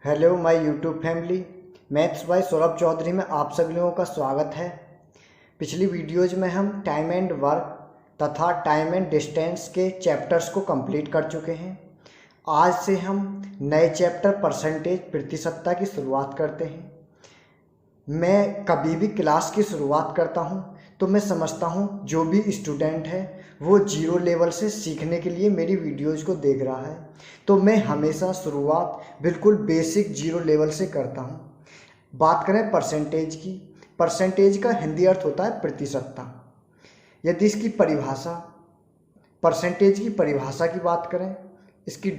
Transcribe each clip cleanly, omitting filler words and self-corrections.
Hello my YouTube family. Maths by Saurabh Chaudhary में आप सभी लोगों का स्वागत है। पिछली वीडियोज में हम टाइम एंड वर्क तथा टाइम एंड डिस्टेंस के चैप्टर्स को कंप्लीट कर चुके हैं। आज से हम नए चैप्टर परसेंटेज प्रतिशतता की शुरुआत करते हैं। मैं कभी भी क्लास की शुरुआत करता हूं तो मैं समझता हूं जो भी स्टूडेंट है वो जीरो लेवल से सीखने के लिए मेरी वीडियोज़ को देख रहा है, तो मैं हमेशा शुरुआत बिल्कुल बेसिक जीरो लेवल से करता हूं। बात करें परसेंटेज की, परसेंटेज का हिंदी अर्थ होता है प्रतिशतता। यदि इसकी परिभाषा, परसेंटेज की परिभाषा की बात करें, इसकी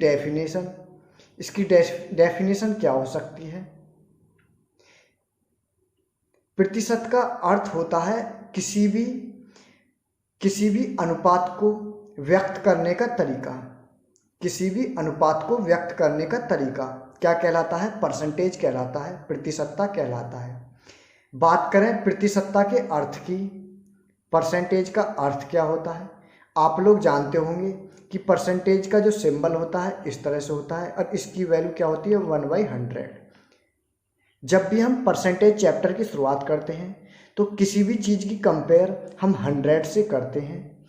डेफिनेशन क्या हो सकती है? प्रतिशत का अर्थ होता है किसी भी अनुपात को व्यक्त करने का तरीका। किसी भी अनुपात को व्यक्त करने का तरीका क्या कहलाता है? परसेंटेज कहलाता है, प्रतिशतता कहलाता है। बात करें प्रतिशतता के अर्थ की, परसेंटेज का अर्थ क्या होता है? आप लोग जानते होंगे कि परसेंटेज का जो सिंबल होता है इस तरह से होता है और इसकी वैल्यू क्या होती है? 1/100। जब भी हम परसेंटेज चैप्टर की शुरुआत करते हैं तो किसी भी चीज़ की कंपेयर हम 100 से करते हैं।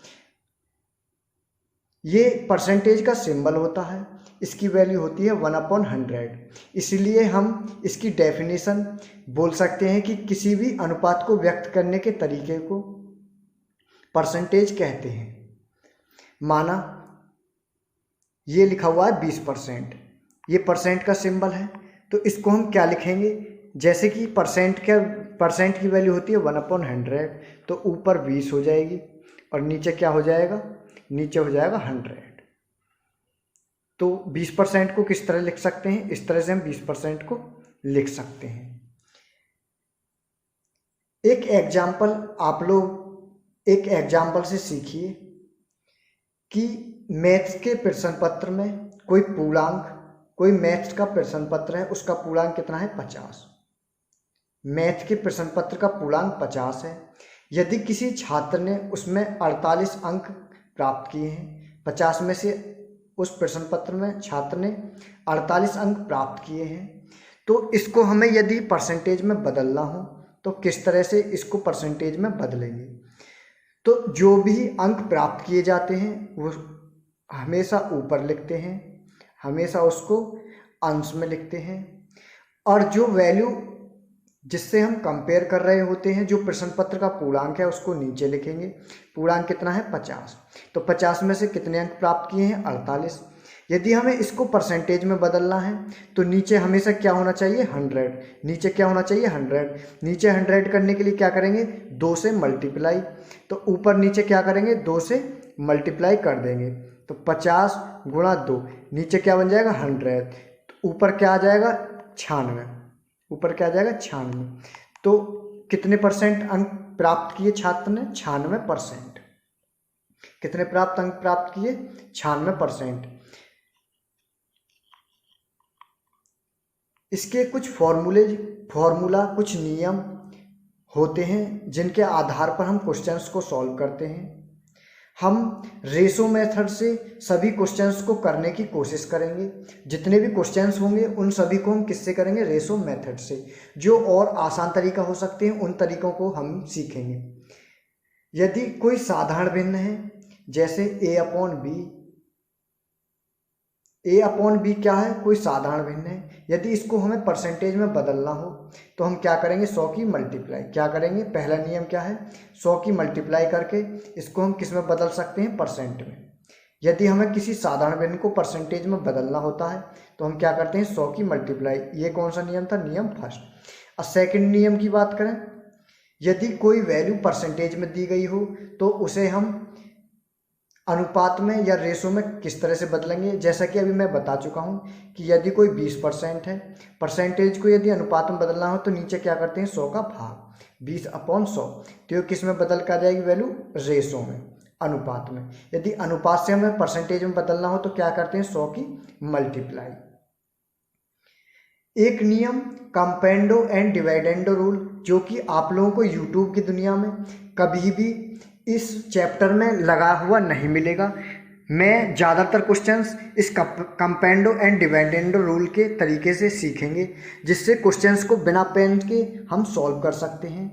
ये परसेंटेज का सिंबल होता है, इसकी वैल्यू होती है 1/100। इसलिए हम इसकी डेफिनेशन बोल सकते हैं कि किसी भी अनुपात को व्यक्त करने के तरीके को परसेंटेज कहते हैं। माना ये लिखा हुआ है 20%, ये परसेंट का सिंबल है, तो इसको हम क्या लिखेंगे? जैसे कि परसेंट की वैल्यू होती है 1/100, तो ऊपर 20 हो जाएगी और नीचे क्या हो जाएगा? नीचे हो जाएगा 100। तो 20% को किस तरह लिख सकते हैं? इस तरह से हम 20% को लिख सकते हैं। एक एग्जाम्पल से सीखिए कि मैथ्स के प्रश्न पत्र में कोई मैथ्स का प्रश्न पत्र है, उसका पूर्णांक कितना है? 50। मैथ के प्रश्न पत्र का पूर्णांक 50 है। यदि किसी छात्र ने उसमें 48 अंक प्राप्त किए हैं, 50 में से उस प्रश्न पत्र में छात्र ने 48 अंक प्राप्त किए हैं, तो इसको हमें यदि परसेंटेज में बदलना हो तो किस तरह से इसको परसेंटेज में बदलेंगे? तो जो भी अंक प्राप्त किए जाते हैं वो हमेशा ऊपर लिखते हैं, हमेशा उसको अंश में लिखते हैं, और जो वैल्यू जिससे हम कंपेयर कर रहे होते हैं, जो प्रश्न पत्र का पूर्णांक है, उसको नीचे लिखेंगे। पूर्णांक कितना है? 50। तो 50 में से कितने अंक प्राप्त किए हैं? 48। यदि हमें इसको परसेंटेज में बदलना है तो नीचे हमेशा क्या होना चाहिए? 100। नीचे क्या होना चाहिए? 100। नीचे 100 करने के लिए क्या करेंगे? 2 से मल्टीप्लाई। तो ऊपर नीचे क्या करेंगे? 2 से मल्टीप्लाई कर देंगे। तो 50 गुणा 2, नीचे क्या बन जाएगा? 100। तो ऊपर क्या आ जाएगा? 96। ऊपर क्या आ जाएगा? 96। तो कितने परसेंट अंक प्राप्त किए छात्र ने? 96%। कितने अंक प्राप्त किए? 96%। इसके कुछ फॉर्मूला कुछ नियम होते हैं जिनके आधार पर हम क्वेश्चंस को सॉल्व करते हैं। हम रेशो मेथड से सभी क्वेश्चंस को करने की कोशिश करेंगे। जितने भी क्वेश्चंस होंगे उन सभी को हम किससे करेंगे? रेशो मेथड से। जो और आसान तरीका हो सकते हैं उन तरीकों को हम सीखेंगे। यदि कोई साधारण भिन्न है, जैसे ए अपॉन बी क्या है? कोई साधारण भिन्न है। यदि इसको हमें परसेंटेज में बदलना हो तो हम क्या करेंगे? 100 की मल्टीप्लाई। क्या करेंगे? पहला नियम क्या है? 100 की मल्टीप्लाई करके इसको हम किस में बदल सकते हैं? परसेंट में। यदि हमें किसी साधारण भिन्न को परसेंटेज में बदलना होता है तो हम क्या करते हैं? 100 की मल्टीप्लाई। ये कौन सा नियम था? नियम फर्स्ट। अब सेकेंड नियम की बात करें, यदि कोई वैल्यू परसेंटेज में दी गई हो तो उसे हम अनुपात में या रेशो में किस तरह से बदलेंगे? जैसा कि अभी मैं बता चुका हूं कि यदि कोई 20% है, परसेंटेज को यदि अनुपात में बदलना हो तो नीचे क्या करते हैं? 100 का भाग, 20/100। तो ये किस में बदल कर आ जाएगी वैल्यू? रेशो में, अनुपात में। यदि अनुपात से हमें परसेंटेज में बदलना हो तो क्या करते हैं? 100 की मल्टीप्लाई। एक नियम कंपेंडो एंड डिवाइडेंडो रूल, जो कि आप लोगों को यूट्यूब की दुनिया में कभी भी इस चैप्टर में लगा हुआ नहीं मिलेगा। में ज़्यादातर क्वेश्चंस इस कंपेंडो एंड डिवाइडेंडो रूल के तरीके से सीखेंगे, जिससे क्वेश्चंस को बिना पेन के हम सॉल्व कर सकते हैं।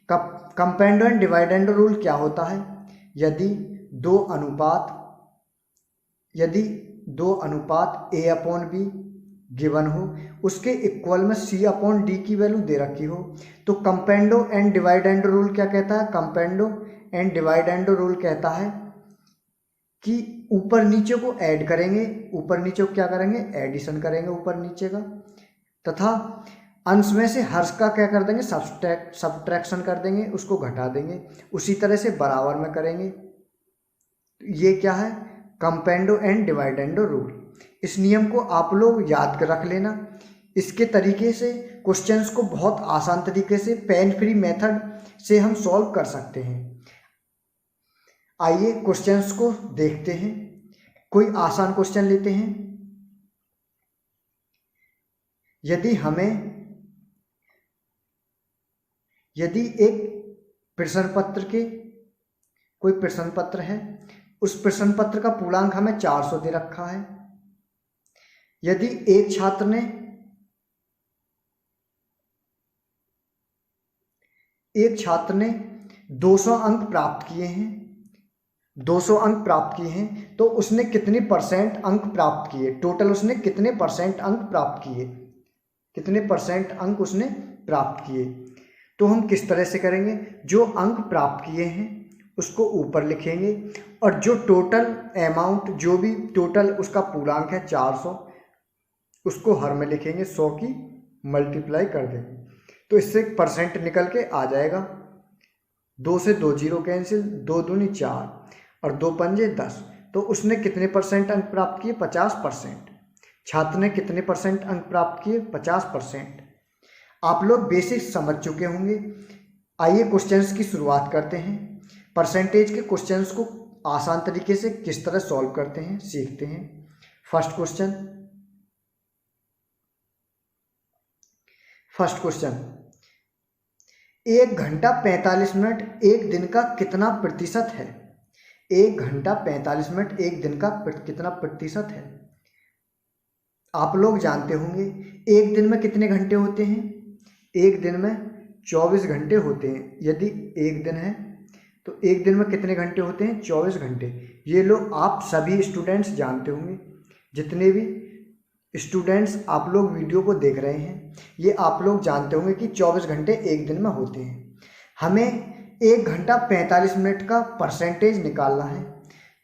कंपेंडो एंड डिवाइडेंडो रूल क्या होता है? यदि दो अनुपात a अपॉन बी गिवन हो, उसके इक्वल में c अपॉन डी की वैल्यू दे रखी हो, तो कंपेंडो एंड डिवाइडेंडो रूल क्या कहता है? कंपेंडो एंड डिवाइडेंडो रूल कहता है कि ऊपर नीचे को ऐड करेंगे, ऊपर नीचे को क्या करेंगे? एडिशन करेंगे ऊपर नीचे का, तथा अंश में से हर्ष का क्या कर देंगे? सब्ट्रैक्शन कर देंगे, उसको घटा देंगे। उसी तरह से बराबर में करेंगे। ये क्या है? कंपेंडो एंड डिवाइडेंडो रूल। इस नियम को आप लोग याद कर रख लेना। इसके तरीके से क्वेश्चंस को बहुत आसान तरीके से पेन फ्री मेथड से हम सॉल्व कर सकते हैं। आइए क्वेश्चंस को देखते हैं। कोई आसान क्वेश्चन लेते हैं। यदि एक प्रश्न पत्र है, उस प्रश्न पत्र का पूर्णांक हमें 400 दे रखा है। यदि एक छात्र ने 200 अंक प्राप्त किए हैं, तो उसने कितने परसेंट अंक प्राप्त किए? टोटल उसने कितने परसेंट अंक प्राप्त किए? तो हम किस तरह से करेंगे? जो अंक प्राप्त किए हैं उसको ऊपर लिखेंगे, और जो टोटल अमाउंट, जो भी टोटल उसका पूर्णांक है 400, उसको हर में लिखेंगे, 100 की मल्टीप्लाई कर देंगे, तो इससे परसेंट निकल के आ जाएगा। 2 से 2 जीरो कैंसिल, 2 दूनी 4 और 2 पंजे 10। तो उसने कितने परसेंट अंक प्राप्त किए? 50%। छात्र ने कितने परसेंट अंक प्राप्त किए? 50%। आप लोग बेसिक समझ चुके होंगे। आइए क्वेश्चंस की शुरुआत करते हैं। परसेंटेज के क्वेश्चंस को आसान तरीके से किस तरह सॉल्व करते हैं सीखते हैं। फर्स्ट क्वेश्चन, 1 घंटा 45 मिनट एक दिन का कितना प्रतिशत है? 1 घंटा 45 मिनट एक दिन का कितना प्रतिशत है? आप लोग जानते होंगे एक दिन में कितने घंटे होते हैं? एक दिन में 24 घंटे होते हैं। यदि एक दिन है तो एक दिन में कितने घंटे होते हैं? 24 घंटे। ये लोग आप सभी स्टूडेंट्स जानते होंगे। जितने भी स्टूडेंट्स आप लोग वीडियो को देख रहे हैं, ये आप लोग जानते होंगे कि 24 घंटे एक दिन में होते हैं। हमें 1 घंटा 45 मिनट का परसेंटेज निकालना है,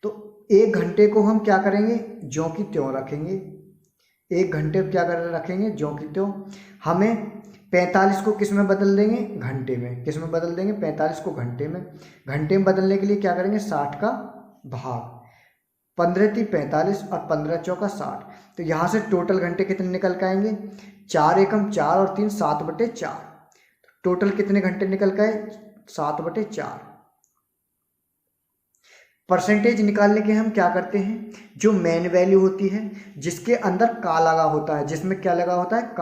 तो 1 घंटे को हम क्या करेंगे? ज्यों की त्यों रखेंगे। 1 घंटे क्या कर रखेंगे? ज्यों की त्यों। हमें 45 को किस में बदल देंगे? घंटे में। किस में बदल देंगे? 45 को घंटे में। घंटे में बदलने के लिए क्या करेंगे? 60 का भाग, 15 × 45 और 15 × 4 = 60। तो यहाँ से टोटल घंटे कितने निकल के आएंगे? 4 एकम 4 और 3 7/4। टोटल कितने घंटे निकल के आए? 7/4। परसेंटेज निकालने के हम क्या करते हैं? जो मेन वैल्यू होती है, जिसके अंदर का लगा होता है, जिसमें क्या लगा होता है?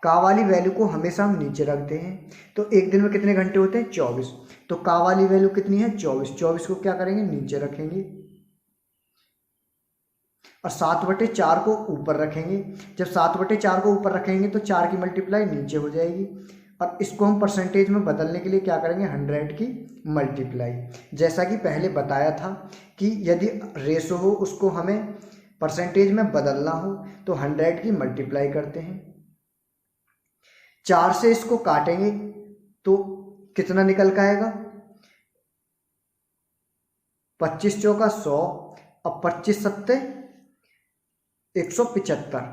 का वाली वैल्यू को हमेशा हम नीचे रखते हैं। तो एक दिन में कितने घंटे होते हैं? 24। तो का वाली वैल्यू कितनी है? 24। 24 को क्या करेंगे? नीचे रखेंगे और 7/4 को ऊपर रखेंगे। जब 7/4 को ऊपर रखेंगे तो 4 की मल्टीप्लाई नीचे हो जाएगी, और इसको हम परसेंटेज में बदलने के लिए क्या करेंगे? 100 की मल्टीप्लाई। जैसा कि पहले बताया था कि यदि रेशो हो, उसको हमें परसेंटेज में बदलना हो तो 100 की मल्टीप्लाई करते हैं। 4 से इसको काटेंगे तो कितना निकल के आएगा? 25 × 4 = 100 और 25 × 7 = 175।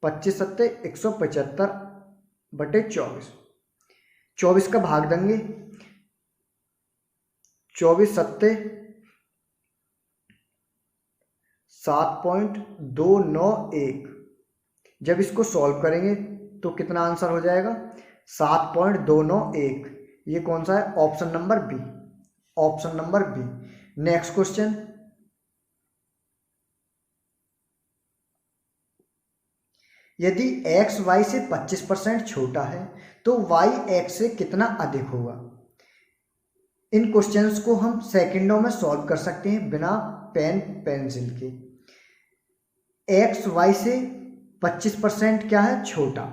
25 × 7 = 175/24। 24 का भाग देंगे। 24 × 7 = 7.291। जब इसको सॉल्व करेंगे तो कितना आंसर हो जाएगा? 7.291। ये कौन सा है? Option number B. Option number B. Next question, यदि x y से 25% छोटा है तो y x से कितना अधिक होगा? इन क्वेश्चंस को हम सेकंडों में सॉल्व कर सकते हैं बिना पेन पेंसिल के। एक्स वाई से 25% क्या है, छोटा,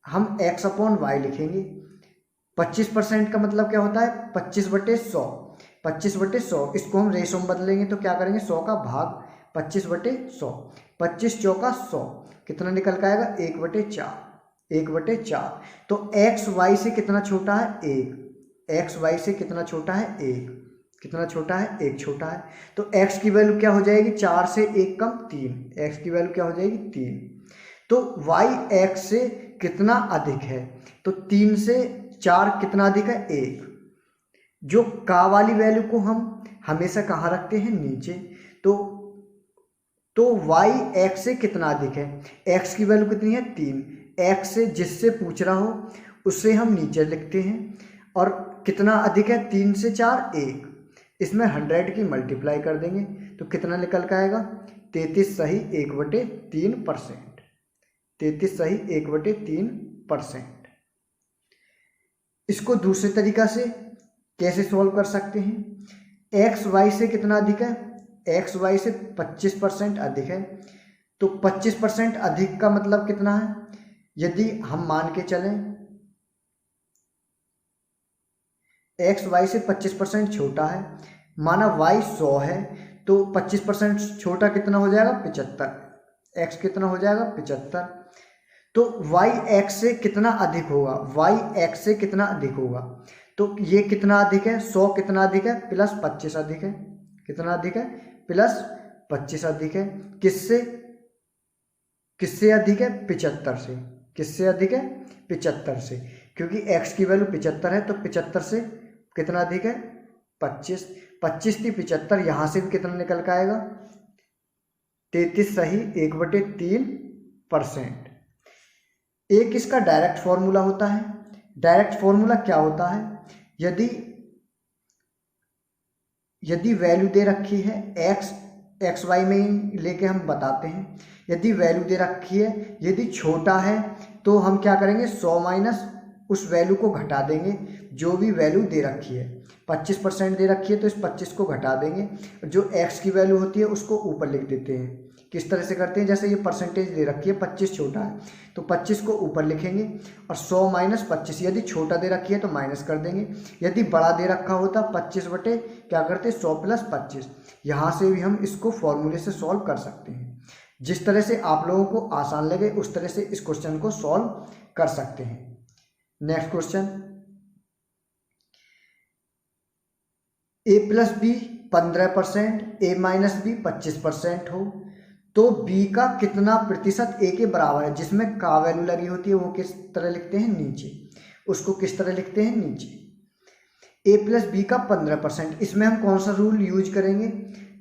हम एक्स अपॉन वाई लिखेंगे। 25% का मतलब क्या होता है, 25/100, 25/100। इसको हम रेशो में बदलेंगे तो क्या करेंगे, 100 का भाग 25/100, 25 चौका 100, कितना निकल के आएगा, 1/4, 1/4। तो एक्स वाई से कितना छोटा है, 1, एक्स वाई से कितना छोटा है, 1, कितना छोटा है, 1 छोटा है। तो x की वैल्यू क्या हो जाएगी, 4 से 1 कम 3, x की वैल्यू क्या हो जाएगी, 3। तो y x से कितना अधिक है, तो 3 से 4 कितना अधिक है, 1। जो का वाली वैल्यू को हम हमेशा कहाँ रखते हैं, नीचे। तो y x से कितना अधिक है, x की वैल्यू कितनी है, 3। x से जिससे पूछ रहा हो उससे हम नीचे लिखते हैं, और कितना अधिक है, 3 से 4 1। इसमें 100 की मल्टीप्लाई कर देंगे तो कितना निकल के आएगा, 33 सही 1/3%, 33 सही 1/3%। इसको दूसरे तरीका से कैसे सॉल्व कर सकते हैं, एक्स वाई से कितना अधिक है, एक्स वाई से 25% अधिक है। तो 25% अधिक का मतलब कितना है, यदि हम मान के चलें एक्स वाई से 25% छोटा है, माना वाई 100 है, तो 25% छोटा कितना हो जाएगा, 75, एक्स कितना हो जाएगा, 75। तो वाई एक्स से कितना अधिक होगा, वाई एक्स से कितना अधिक होगा, तो ये कितना अधिक है, 100 कितना अधिक है, प्लस 25 अधिक है, कितना अधिक है, प्लस 25 अधिक है। किससे, किससे अधिक है, 75 से। किससे अधिक है, 75 से, क्योंकि x की वैल्यू 75 है, तो 75 से कितना अधिक है, 25, 25 थी 75, यहाँ से भी कितना निकल के आएगा, 33 सही 1/3%। एक इसका डायरेक्ट फॉर्मूला होता है। डायरेक्ट फॉर्मूला क्या होता है, यदि वैल्यू दे रखी है एक्स वाई में ही लेके हम बताते हैं, यदि वैल्यू दे रखी है, यदि छोटा है तो हम क्या करेंगे, 100 माइनस उस वैल्यू को घटा देंगे, जो भी वैल्यू दे रखी है। 25% दे रखी है तो इस 25 को घटा देंगे, जो x की वैल्यू होती है उसको ऊपर लिख देते हैं। किस तरह से करते हैं, जैसे ये परसेंटेज दे रखी है, 25 छोटा है तो 25 को ऊपर लिखेंगे, और 100 माइनस 25, यदि छोटा दे रखी है तो माइनस कर देंगे, यदि बड़ा दे रखा होता 25 बटे क्या करते, 100 प्लस 25। यहाँ से भी हम इसको फॉर्मूले से सॉल्व कर सकते हैं। जिस तरह से आप लोगों को आसान लगे उस तरह से इस क्वेश्चन को सॉल्व कर सकते हैं। Next question, a plus B 15%, a minus B 25% हो, तो b का कितना प्रतिशत a के बराबर है, जिसमें का वैल्यू लगी होती है वो किस तरह लिखते हैं, नीचे, उसको किस तरह लिखते हैं, नीचे। a प्लस बी का 15%, इसमें हम कौन सा रूल यूज करेंगे,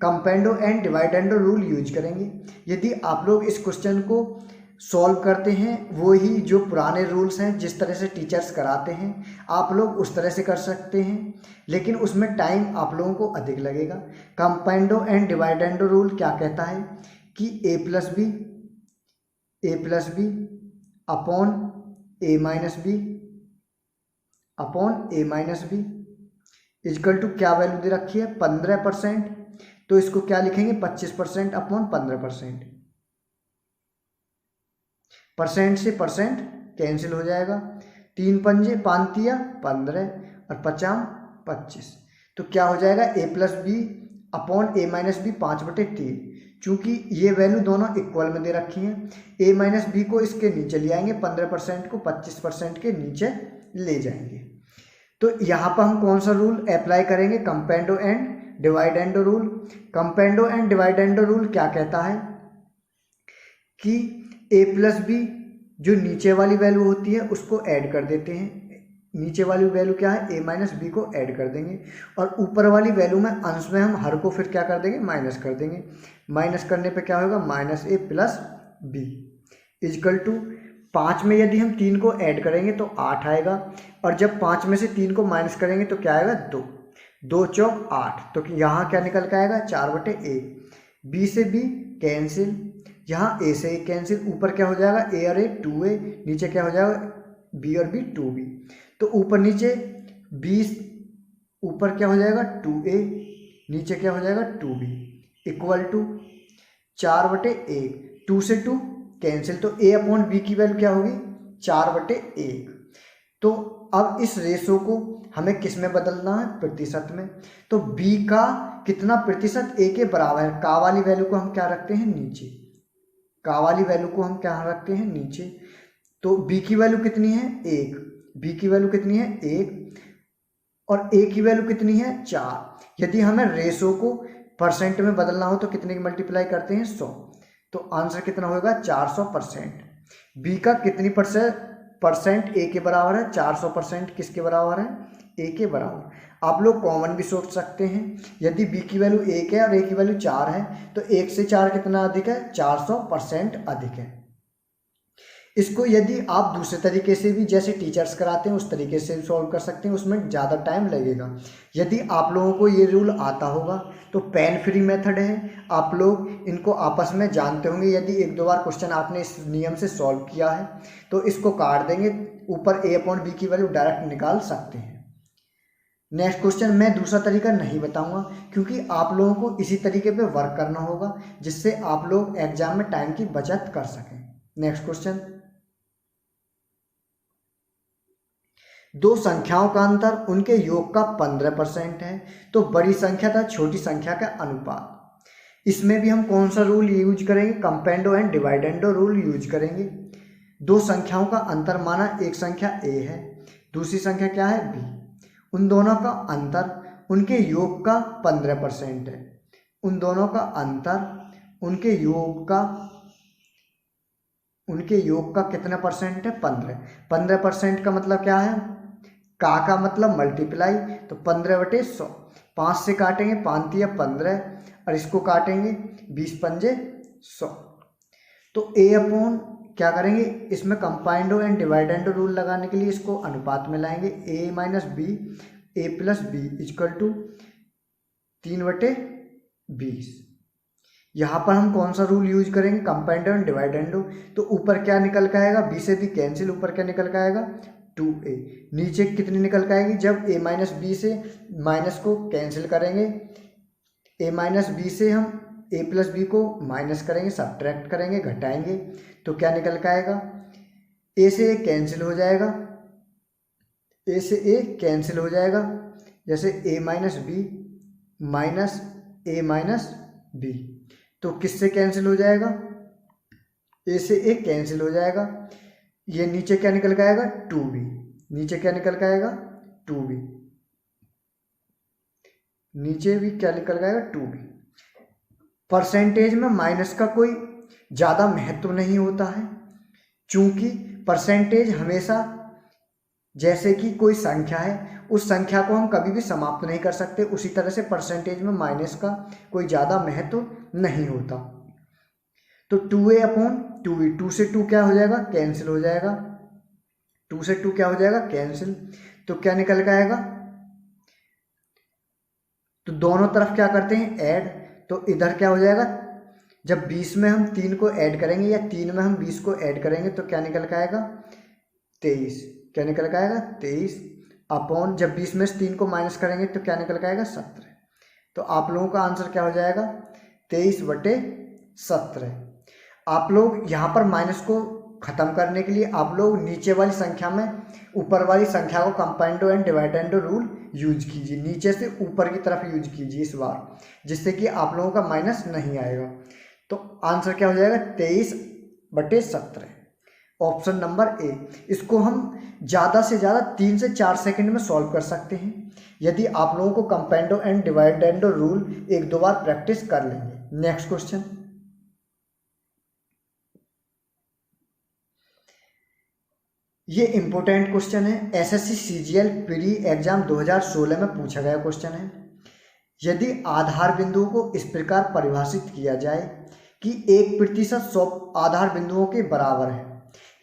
कंपेंडो एंड डिवाइडेंडो रूल यूज करेंगे। यदि आप लोग इस क्वेश्चन को सॉल्व करते हैं, वो ही जो पुराने रूल्स हैं जिस तरह से टीचर्स कराते हैं, आप लोग उस तरह से कर सकते हैं, लेकिन उसमें टाइम आप लोगों को अधिक लगेगा। कंपेंडो एंड डिवाइडेंडो रूल क्या कहता है कि a plus B upon a minus B equal to क्या वैल्यू दे रखी है, 15%, तो इसको क्या लिखेंगे, 25% अपॉन 15%। परसेंट से परसेंट कैंसिल हो जाएगा, 3 पंजे 5 तिया 15 और 50 25, तो क्या हो जाएगा, a plus B upon a minus B 5/3। चूंकि ये वैल्यू दोनों इक्वल में दे रखी हैं, a माइनस बी को इसके नीचे ले आएंगे, 15% को 25% के नीचे ले जाएंगे। तो यहाँ पर हम कौन सा रूल अप्लाई करेंगे, कंपेंडो एंड डिवाइडेंडो रूल। कंपेंडो एंड डिवाइडेंडो रूल क्या कहता है कि a प्लस बी जो नीचे वाली वैल्यू होती है उसको ऐड कर देते हैं, नीचे वाली वैल्यू क्या है, a माइनस बी को ऐड कर देंगे, और ऊपर वाली वैल्यू में अंश में हम हर को फिर क्या कर देंगे, माइनस कर देंगे। माइनस करने पे क्या होगा, -a plus B equal to 5 में यदि हम 3 को ऐड करेंगे तो 8 आएगा, और जब 5 में से 3 को माइनस करेंगे तो क्या आएगा, 2, 2 चौक 8, तो यहाँ क्या निकल के आएगा, 4/1। b से b कैंसिल, यहाँ a से a कैंसिल, ऊपर क्या हो जाएगा, a और a 2a, नीचे क्या हो जाएगा, b और b 2b, तो ऊपर नीचे 20, ऊपर क्या हो जाएगा 2a, नीचे क्या हो जाएगा 2b, इक्वल टू 4/1, 2 से 2 कैंसिल, तो a अपॉन बी की वैल्यू क्या होगी 4/1। तो अब इस रेशो को हमें किस में बदलना है, प्रतिशत में। तो b का कितना प्रतिशत a के बराबर है, का वाली वैल्यू को हम क्या रखते हैं नीचे, का वाली वैल्यू को हम क्या रखते हैं नीचे। तो b की वैल्यू कितनी है 1, b की वैल्यू कितनी है 1 और a की वैल्यू कितनी है 4। यदि हमें रेशो को परसेंट में बदलना हो तो कितने की मल्टीप्लाई करते हैं 100, तो आंसर कितना होगा 400%। b का कितनी परसेंट a के बराबर है, 400% किसके बराबर है, a के बराबर। आप लोग कॉमन भी सोच सकते हैं, यदि b की वैल्यू 1 है और a की वैल्यू 4 है तो 1 से 4 कितना अधिक है, 400% अधिक है। इसको यदि आप दूसरे तरीके से भी जैसे टीचर्स कराते हैं उस तरीके से सॉल्व कर सकते हैं, उसमें ज़्यादा टाइम लगेगा। यदि आप लोगों को ये रूल आता होगा तो पेन फ्री मेथड है, आप लोग इनको आपस में जानते होंगे। यदि 1-2 बार क्वेश्चन आपने इस नियम से सॉल्व किया है तो इसको काट देंगे, ऊपर a अपॉन बी की वैल्यू डायरेक्ट निकाल सकते हैं। नेक्स्ट क्वेश्चन मैं दूसरा तरीका नहीं बताऊंगा क्योंकि आप लोगों को इसी तरीके पे वर्क करना होगा जिससे आप लोग एग्जाम में टाइम की बचत कर सकें। नेक्स्ट क्वेश्चन, दो संख्याओं का अंतर उनके योग का 15% है तो बड़ी संख्या तथा छोटी संख्या का अनुपात। इसमें भी हम कौन सा रूल यूज करेंगे, कंपेंडो एंड डिवाइडेंडो रूल यूज करेंगे। दो संख्याओं का अंतर माना एक संख्या a है, दूसरी संख्या क्या है b, उन दोनों का अंतर उनके योग का 15% है। उन दोनों का अंतर उनके योग का कितना परसेंट है, 15% का मतलब क्या है, का मतलब मल्टीप्लाई, तो 15/100, 5 से काटेंगे 5 तिया 15 और इसको काटेंगे 20×5=100। तो a अपॉन क्या करेंगे, इसमें कंपाउंडो एंड डिवाइडेंडो रूल लगाने के लिए इसको अनुपात में लाएंगे, a - b a + b = 3/20। यहाँ पर हम कौन सा रूल यूज करेंगे, कंपाउंडो एंड डिवाइडेंडो। तो ऊपर क्या निकल के आएगा, b से b कैंसिल, ऊपर क्या निकल के आएगा 2a, नीचे कितनी निकल के आएगी, जब a - b से माइनस को कैंसिल करेंगे, a - b से हम a + b को माइनस करेंगे, सब्ट्रैक्ट करेंगे, घटाएंगे, तो क्या निकल के आएगा, a से a कैंसिल हो जाएगा, a से a कैंसिल हो जाएगा, जैसे a - b minus a - b, तो किससे कैंसिल हो जाएगा, a से a कैंसिल हो जाएगा, ये नीचे क्या निकल के आएगा 2b, नीचे क्या निकल के आएगा 2b, नीचे भी क्या निकल के आएगा 2b। परसेंटेज में माइनस का कोई ज़्यादा महत्व नहीं होता है, चूंकि परसेंटेज हमेशा जैसे कि कोई संख्या है उस संख्या को हम कभी भी समाप्त नहीं कर सकते, उसी तरह से परसेंटेज में माइनस का कोई ज़्यादा महत्व नहीं होता। तो 2a अपॉन 2b, 2 से 2 क्या हो जाएगा, कैंसिल हो जाएगा, 2 से 2 क्या हो जाएगा कैंसिल, तो क्या निकल के आएगा, तो दोनों तरफ क्या करते हैं ऐड, तो इधर क्या हो जाएगा, जब 20 में हम 3 को ऐड करेंगे या 3 में हम 20 को ऐड करेंगे तो क्या निकल के आएगा 23, क्या निकल के आएगा 23 अपॉन, जब 20 में से 3 को माइनस करेंगे तो क्या निकल के आएगा 17। तो आप लोगों का आंसर क्या हो जाएगा 23/17। आप लोग यहाँ पर माइनस को खत्म करने के लिए आप लोग नीचे वाली संख्या में ऊपर वाली संख्या को कंपाउंडो एंड डिवाइडेंडो रूल यूज कीजिए, नीचे से ऊपर की तरफ यूज कीजिए इस बार, जिससे कि आप लोगों का माइनस नहीं आएगा। तो आंसर क्या हो जाएगा 23/17, ऑप्शन नंबर ए। इसको हम ज़्यादा से ज़्यादा 3 से 4 सेकंड में सॉल्व कर सकते हैं यदि आप लोगों को कंपाउंडो एंड डिवाइडेंडो रूल 1-2 बार प्रैक्टिस कर लेंगे। नेक्स्ट क्वेश्चन, ये इंपॉर्टेंट क्वेश्चन है, एसएससी सीजीएल प्री एग्जाम 2016 में पूछा गया क्वेश्चन है। यदि आधार बिंदुओं को इस प्रकार परिभाषित किया जाए कि 1% 100 आधार बिंदुओं के बराबर है,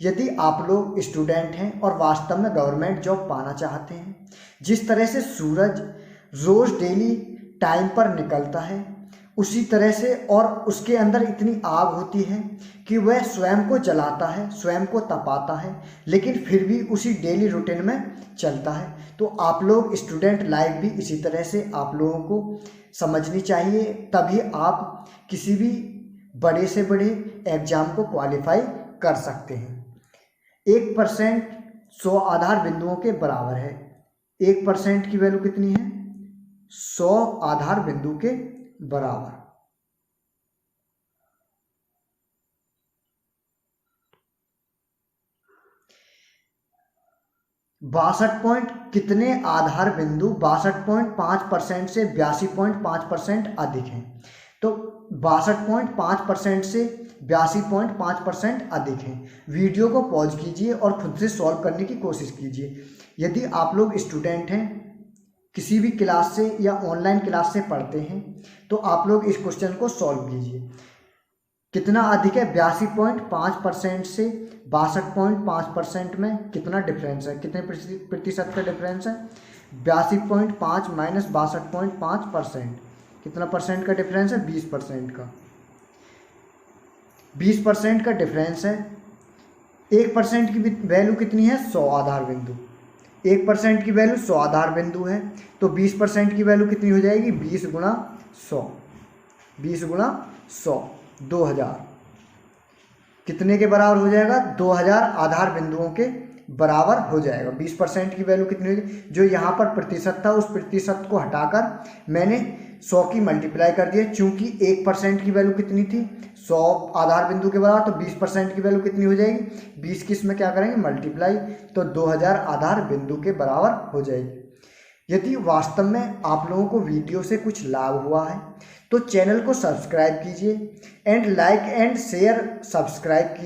यदि आप लोग स्टूडेंट हैं और वास्तव में गवर्नमेंट जॉब पाना चाहते हैं, जिस तरह से सूरज रोज डेली टाइम पर निकलता है उसी तरह से, और उसके अंदर इतनी आग होती है कि वह स्वयं को जलाता है, स्वयं को तपाता है, लेकिन फिर भी उसी डेली रूटीन में चलता है। तो आप लोग स्टूडेंट लाइफ भी इसी तरह से आप लोगों को समझनी चाहिए, तभी आप किसी भी बड़े से बड़े एग्जाम को क्वालिफाई कर सकते हैं। 1% 100 आधार बिंदुओं के बराबर है। 1% की वैल्यू कितनी है? 100 आधार बिंदु के बराबर। बासठ पॉइंट कितने आधार बिंदु 62.5% से 82.5% अधिक हैं? तो 62.5% से 82.5% अधिक हैं। वीडियो को पॉज कीजिए और खुद से सॉल्व करने की कोशिश कीजिए। यदि आप लोग स्टूडेंट हैं, किसी भी क्लास से या ऑनलाइन क्लास से पढ़ते हैं, तो आप लोग इस क्वेश्चन को सॉल्व कीजिए। कितना अधिक है? 82.5% से 62.5% में कितना डिफरेंस है? कितने प्रतिशत का डिफरेंस है? 82.5 माइनस 62.5%, कितना परसेंट का डिफरेंस है? 20% का। 20% का डिफरेंस है। 1% की वैल्यू कितनी है? 100 आधार बिंदु। 1% की वैल्यू 100 आधार बिंदु है, तो 20% की वैल्यू कितनी हो जाएगी? 20 गुणा 100। 20 गुणा 100 2000 कितने के बराबर हो जाएगा? 2000 आधार बिंदुओं के बराबर हो जाएगा। 20% की वैल्यू कितनी होगी? जो यहाँ पर प्रतिशत था, उस प्रतिशत को हटाकर मैंने 100 की मल्टीप्लाई कर दिया। चूंकि 1% की वैल्यू कितनी थी? 100 आधार बिंदु के बराबर, तो 20% की वैल्यू कितनी हो जाएगी? 20 की इसमें क्या करेंगे? मल्टीप्लाई, तो 2000 आधार बिंदु के बराबर हो जाएगी। यदि वास्तव में आप लोगों को वीडियो से कुछ लाभ हुआ है तो चैनल को सब्सक्राइब कीजिए and like and share subscribe कीजिए।